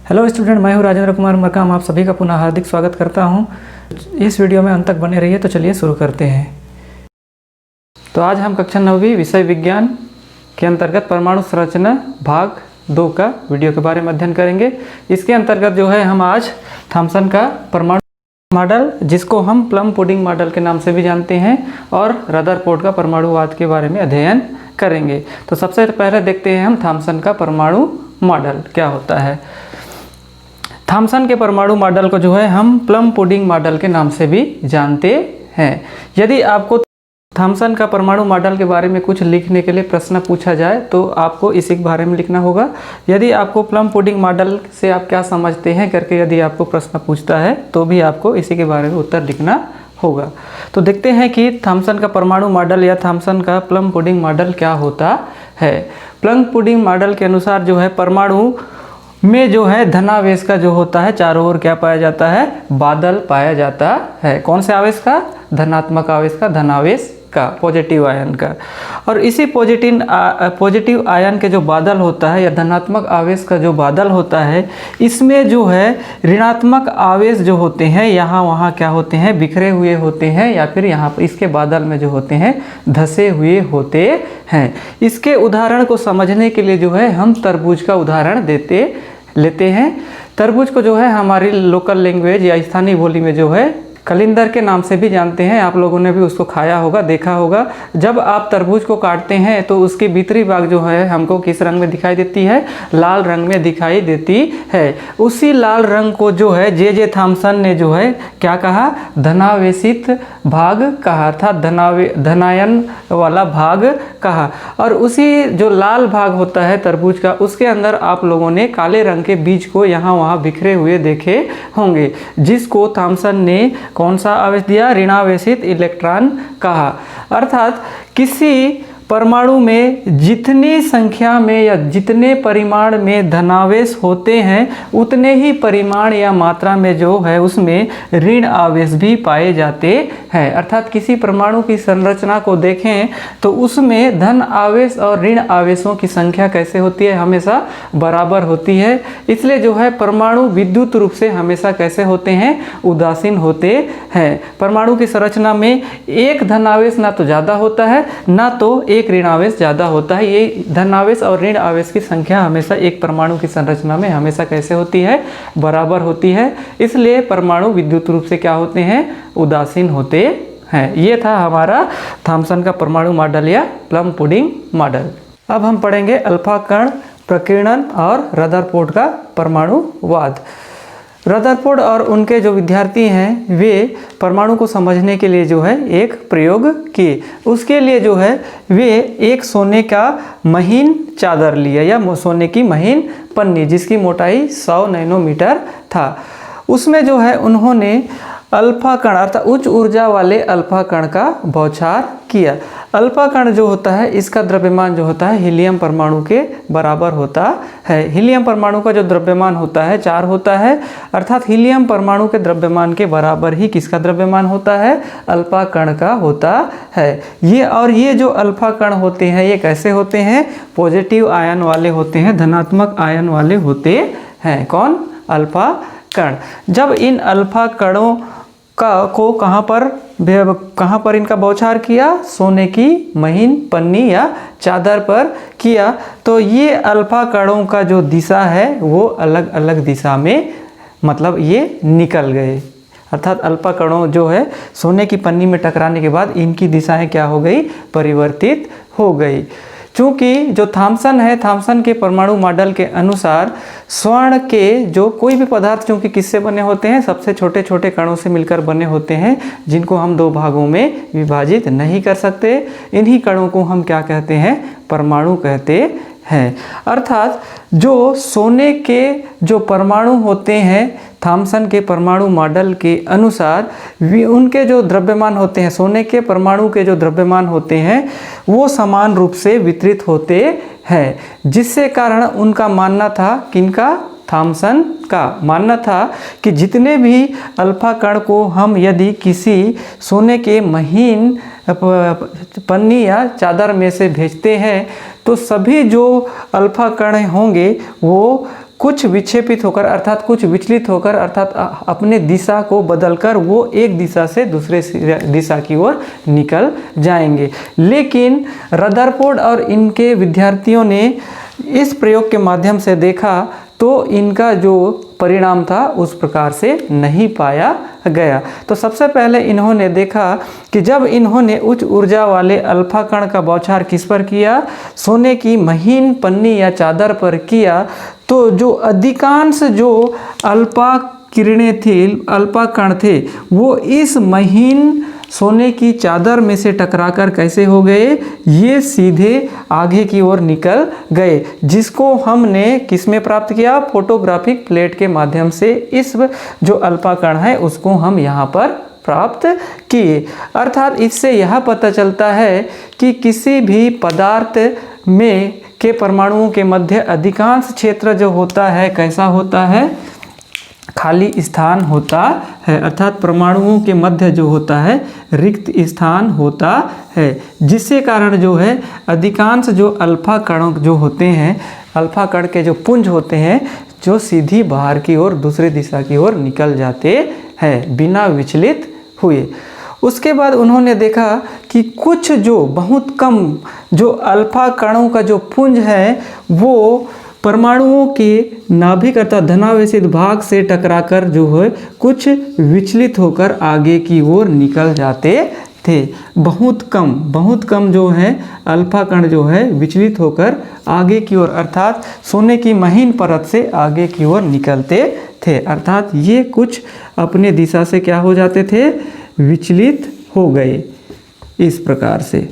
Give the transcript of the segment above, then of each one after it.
Hello student, मैं हूं राजेंद्र कुमार मरकाम। आप सभी का पुनः हार्दिक स्वागत करता हूं। इस वीडियो में अंत तक बने रहिए। तो चलिए शुरू करते हैं। तो आज हम कक्षा 9वीं विषय विज्ञान के अंतर्गत परमाणु संरचना भाग 2 का वीडियो के बारे में अध्ययन करेंगे। इसके अंतर्गत जो है हम आज थॉमसन का परमाणु मॉडल, जिसको हम प्लम पुडिंग मॉडल के नाम से भी जानते हैं, और रदरफोर्ड का परमाणुवाद के बारे में अध्ययन करेंगे। तो सबसे पहले देखते हैं हम थॉमसन का परमाणु मॉडल क्या होता है। थॉमसन के परमाणु मॉडल को जो है हम प्लम पुडिंग मॉडल के नाम से भी जानते हैं। यदि आपको थॉमसन का परमाणु मॉडल के बारे में कुछ लिखने के लिए प्रश्न पूछा जाए तो आपको इसी के बारे में लिखना होगा। यदि आपको प्लम पुडिंग मॉडल से आप क्या समझते हैं करके यदि आपको प्रश्न पूछता है तो भी आपको इसी के बारे में उत्तर लिखना होगा। तो देखते हैं कि थॉमसन का परमाणु मॉडल या थॉमसन का प्लम पुडिंग मॉडल क्या होता है। प्लम पुडिंग मॉडल के अनुसार जो है परमाणु में जो है धनावेश का जो होता है चारों ओर क्या पाया जाता है, बादल पाया जाता है। कौन से आवेश का? धनात्मक आवेश का, धनावेश का, पॉजिटिव आयन का। और इसी पॉजिटिव आयन के जो बादल होता है या धनात्मक आवेश का जो बादल होता है, इसमें जो है ऋणात्मक आवेश जो होते हैं यहाँ वहाँ क्या होते हैं, बिखरे हुए होते हैं, या फिर यहाँ पर इसके बादल में जो होते हैं धसे हुए होते हैं। इसके उदाहरण को समझने के लिए जो है हम तरबूज का उदाहरण लेते हैं। तरबूज को जो है हमारी लोकल लैंग्वेज या स्थानीय बोली में जो है कलिंदर के नाम से भी जानते हैं। आप लोगों ने भी उसको खाया होगा, देखा होगा। जब आप तरबूज को काटते हैं तो उसकी भीतरी भाग जो है हमको किस रंग में दिखाई देती है? लाल रंग में दिखाई देती है। उसी लाल रंग को जो है जे थॉमसन ने जो है क्या कहा? धनावेशित भाग कहा, अर्थात धनायन वाला भाग कहा। और उसी जो लाल भाग होता है तरबूज का, उसके अंदर आप लोगों ने काले रंग के बीज को यहाँ वहाँ बिखरे हुए देखे होंगे, जिसको थॉमसन ने कौन सा आवेश दिया? ऋणावेशित इलेक्ट्रॉन कहा। अर्थात किसी परमाणु में जितनी संख्या में या जितने परिमाण में धनावेश होते हैं उतने ही परिमाण या मात्रा में जो है उसमें ऋण आवेश भी पाए जाते हैं। अर्थात किसी परमाणु की संरचना को देखें तो उसमें धन आवेश और ऋण आवेशों की संख्या कैसे होती है? हमेशा बराबर होती है। इसलिए जो है परमाणु विद्युत रूप से हमेशा कैसे होते हैं? उदासीन होते हैं। परमाणु की संरचना में एक धनावेश ना तो ज़्यादा होता है ना तो एक ऋण आवेश ज़्यादा होता है। ये धनावेश और ऋण आवेश की संख्या हमेशा एक परमाणु की संरचना में हमेशा कैसे होती है? बराबर होती है। इसलिए परमाणु विद्युत रूप से क्या होते हैं? उदासीन होते हैं। ये था हमारा थॉमसन का परमाणु मॉडल या प्लम पुडिंग मॉडल। अब हम पढ़ेंगे अल्फा कण प्रकीर्णन और रदरफोर्ड का परमाणुवाद। रदरफोर्ड और उनके जो विद्यार्थी हैं वे परमाणु को समझने के लिए जो है एक प्रयोग किए। उसके लिए जो है वे एक सोने का महीन चादर लिए या सोने की महीन पन्नी, जिसकी मोटाई 100 नैनोमीटर था। उसमें जो है उन्होंने अल्फा कण अर्थात उच्च ऊर्जा वाले अल्फा कण का बौछार किया। अल्फा कण जो होता है इसका द्रव्यमान जो होता है हीलियम परमाणु के बराबर होता है। हीलियम परमाणु का जो द्रव्यमान होता है 4 होता है, अर्थात हीलियम परमाणु के द्रव्यमान के बराबर ही किसका द्रव्यमान होता है? अल्फा कण का होता है। ये जो अल्फा कण होते हैं ये कैसे होते हैं? पॉजिटिव आयन वाले होते हैं, धनात्मक आयन वाले होते हैं। कौन? अल्फा कण। जब इन अल्फा कणों को कहाँ पर इनका बौछार किया? सोने की महीन पन्नी या चादर पर किया। तो ये अल्फा कणों का जो दिशा है वो अलग अलग दिशा में मतलब ये निकल गए। अर्थात अल्फा कणों जो है सोने की पन्नी में टकराने के बाद इनकी दिशाएं क्या हो गई? परिवर्तित हो गई। चूँकि जो थॉमसन है, थॉमसन के परमाणु मॉडल के अनुसार स्वर्ण के जो कोई भी पदार्थ चूँकि किससे बने होते हैं? सबसे छोटे छोटे कणों से मिलकर बने होते हैं, जिनको हम 2 भागों में विभाजित नहीं कर सकते। इन्हीं कणों को हम क्या कहते हैं? परमाणु कहते हैं। अर्थात जो सोने के जो परमाणु होते हैं थॉमसन के परमाणु मॉडल के अनुसार उनके जो द्रव्यमान होते हैं, सोने के परमाणु के जो द्रव्यमान होते हैं वो समान रूप से वितरित होते हैं, जिससे कारण उनका मानना था, किनका? थॉमसन का मानना था कि जितने भी अल्फा कण को हम यदि किसी सोने के महीन पन्नी या चादर में से भेजते हैं तो सभी जो अल्फा कण होंगे वो कुछ विक्षेपित होकर अर्थात कुछ विचलित होकर अर्थात अपने दिशा को बदलकर वो एक दिशा से दूसरे दिशा की ओर निकल जाएंगे। लेकिन रदरफोर्ड और इनके विद्यार्थियों ने इस प्रयोग के माध्यम से देखा तो इनका जो परिणाम था उस प्रकार से नहीं पाया गया। तो सबसे पहले इन्होंने देखा कि जब इन्होंने उच्च ऊर्जा वाले अल्फा कण का बौछार किस पर किया, सोने की महीन पन्नी या चादर पर किया, तो जो अधिकांश जो अल्फा किरणें थी, अल्फा कण थे, वो इस महीन सोने की चादर में से टकराकर कैसे हो गए, ये सीधे आगे की ओर निकल गए, जिसको हमने किस में प्राप्त किया, फोटोग्राफिक प्लेट के माध्यम से इस जो अल्फा कण है उसको हम यहाँ पर प्राप्त किए। अर्थात इससे यह पता चलता है कि किसी भी पदार्थ में के परमाणुओं के मध्य अधिकांश क्षेत्र जो होता है कैसा होता है, खाली स्थान होता है। अर्थात परमाणुओं के मध्य जो होता है रिक्त स्थान होता है, जिससे कारण जो है अधिकांश जो अल्फा कण जो होते हैं, अल्फा कण के जो पुंज होते हैं जो सीधी बाहर की ओर दूसरी दिशा की ओर निकल जाते हैं बिना विचलित हुए। उसके बाद उन्होंने देखा कि कुछ जो बहुत कम जो अल्फा कणों का जो पुंज है वो परमाणुओं के नाभिक अर्थात धनावेशित भाग से टकराकर जो है कुछ विचलित होकर आगे की ओर निकल जाते थे। बहुत कम जो है अल्फा कण जो है विचलित होकर आगे की ओर अर्थात सोने की महीन परत से आगे की ओर निकलते थे। अर्थात ये कुछ अपने दिशा से क्या हो जाते थे, विचलित हो गए इस प्रकार से।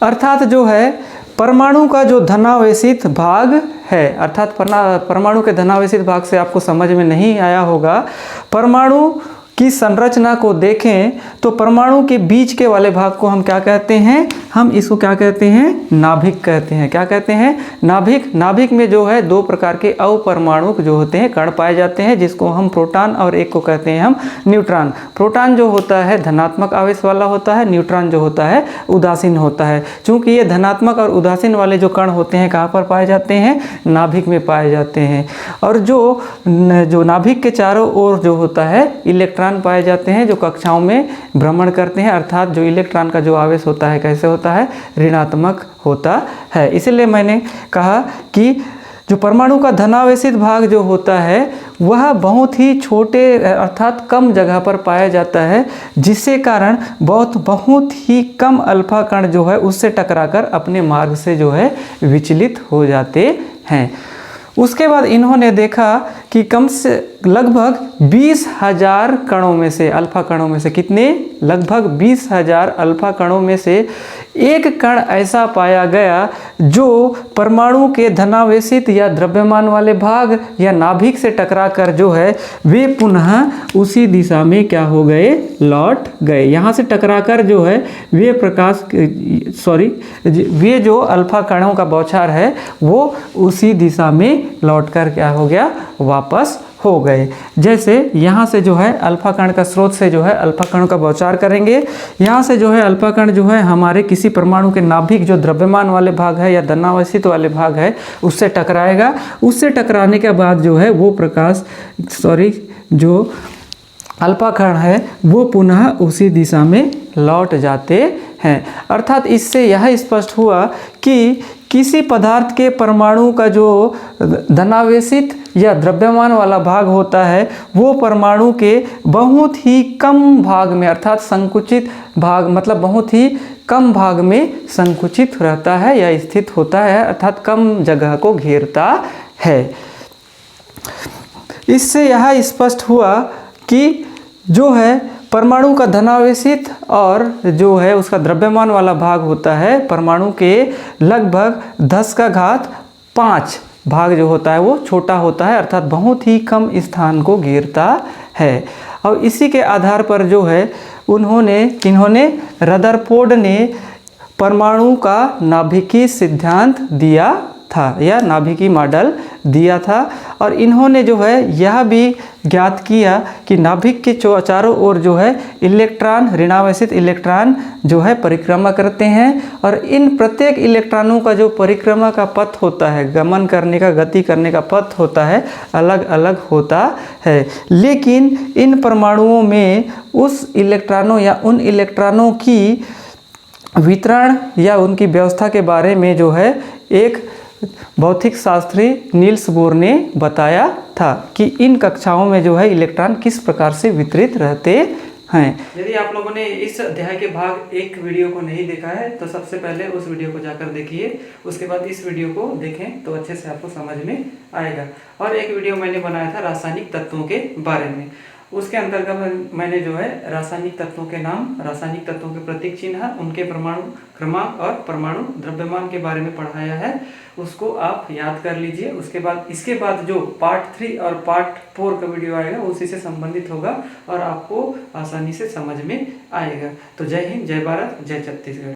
अर्थात जो है परमाणु का जो धनावेशित भाग है, अर्थात परमाणु के धनावेशित भाग से आपको समझ में नहीं आया होगा, परमाणु की संरचना को देखें तो परमाणु के बीच के वाले भाग को हम क्या कहते हैं, हम इसको क्या कहते हैं, नाभिक कहते हैं। क्या कहते हैं, नाभिक। नाभिक में जो है दो प्रकार के अपरमाणु जो होते हैं कण पाए जाते हैं, जिसको हम प्रोटॉन और एक को कहते हैं हम न्यूट्रॉन। प्रोटॉन जो होता है धनात्मक आवेश वाला होता है, न्यूट्रॉन जो होता है उदासीन होता है। चूंकि ये धनात्मक और उदासीन वाले जो कण होते हैं कहाँ पर पाए जाते हैं, नाभिक में पाए जाते हैं। और जो नाभिक के चारों ओर जो होता है इलेक्ट्रॉन पाए जाते हैं जो कक्षाओं में भ्रमण करते हैं। अर्थात जो इलेक्ट्रॉन का जो आवेश होता है कैसे होता है, ऋणात्मक होता है। इसलिए मैंने कहा कि जो परमाणु का धनावेशित भाग जो होता है वह बहुत ही छोटे अर्थात कम जगह पर पाया जाता है, जिससे कारण बहुत ही कम अल्फा कण जो है उससे टकराकर अपने मार्ग से जो है विचलित हो जाते हैं। उसके बाद इन्होंने देखा कि कम से लगभग 20,000 कणों में से, अल्फा कणों में से कितने, लगभग 20,000 अल्फा कणों में से एक कण ऐसा पाया गया जो परमाणु के धनावेशित या द्रव्यमान वाले भाग या नाभिक से टकराकर जो है वे पुनः उसी दिशा में क्या हो गए, लौट गए। यहाँ से टकराकर जो है वे जो अल्फा कणों का बौछार है वो उसी दिशा में लौटकर क्या हो गया, वापस हो गए। जैसे यहाँ से जो है अल्फा कण का स्रोत से जो है अल्फा कण का बौछार करेंगे, यहाँ से जो है अल्फा कण जो है हमारे किसी परमाणु के नाभिक जो द्रव्यमान वाले भाग है या धनावेशित वाले भाग है उससे टकराएगा। उससे टकराने के बाद जो है वो जो अल्फा कण है वो पुनः उसी दिशा में लौट जाते हैं। अर्थात इससे यह स्पष्ट हुआ कि किसी पदार्थ के परमाणु का जो धनावेशित या द्रव्यमान वाला भाग होता है वो परमाणु के बहुत ही कम भाग में अर्थात संकुचित भाग, मतलब बहुत ही कम भाग में संकुचित रहता है या स्थित होता है, अर्थात कम जगह को घेरता है। इससे यह स्पष्ट हुआ कि जो है परमाणु का धनावेशित और जो है उसका द्रव्यमान वाला भाग होता है परमाणु के लगभग 10⁵ भाग जो होता है वो छोटा होता है, अर्थात बहुत ही कम स्थान को घेरता है। और इसी के आधार पर जो है इन्होंने रदरफोर्ड ने परमाणु का नाभिकीय सिद्धांत दिया था या नाभिकीय मॉडल दिया था। और इन्होंने जो है यह भी ज्ञात किया कि नाभिक के चारों ओर जो है इलेक्ट्रॉन, ऋणावेशित इलेक्ट्रॉन जो है परिक्रमा करते हैं और इन प्रत्येक इलेक्ट्रॉनों का जो परिक्रमा का पथ होता है, गमन करने का, गति करने का पथ होता है, अलग अलग होता है। लेकिन इन परमाणुओं में उस इलेक्ट्रॉनों या उन इलेक्ट्रॉनों की वितरण या उनकी व्यवस्था के बारे में जो है एक भौतिक शास्त्री नील्स बोर ने बताया था कि इन कक्षाओं में जो है इलेक्ट्रॉन किस प्रकार से वितरित रहते हैं। यदि आप लोगों ने इस अध्याय के भाग 1 वीडियो को नहीं देखा है तो सबसे पहले उस वीडियो को जाकर देखिए, उसके बाद इस वीडियो को देखें तो अच्छे से आपको समझ में आएगा। और एक वीडियो मैंने बनाया था रासायनिक तत्वों के बारे में, उसके अंतर्गत मैंने जो है रासायनिक तत्वों के नाम, रासायनिक तत्वों के प्रतीक चिन्ह, उनके परमाणु क्रमांक और परमाणु द्रव्यमान के बारे में पढ़ाया है। उसको आप याद कर लीजिए। उसके बाद इसके बाद जो पार्ट 3 और पार्ट 4 का वीडियो आएगा उसी से संबंधित होगा और आपको आसानी से समझ में आएगा। तो जय हिंद, जय भारत, जय छत्तीसगढ़।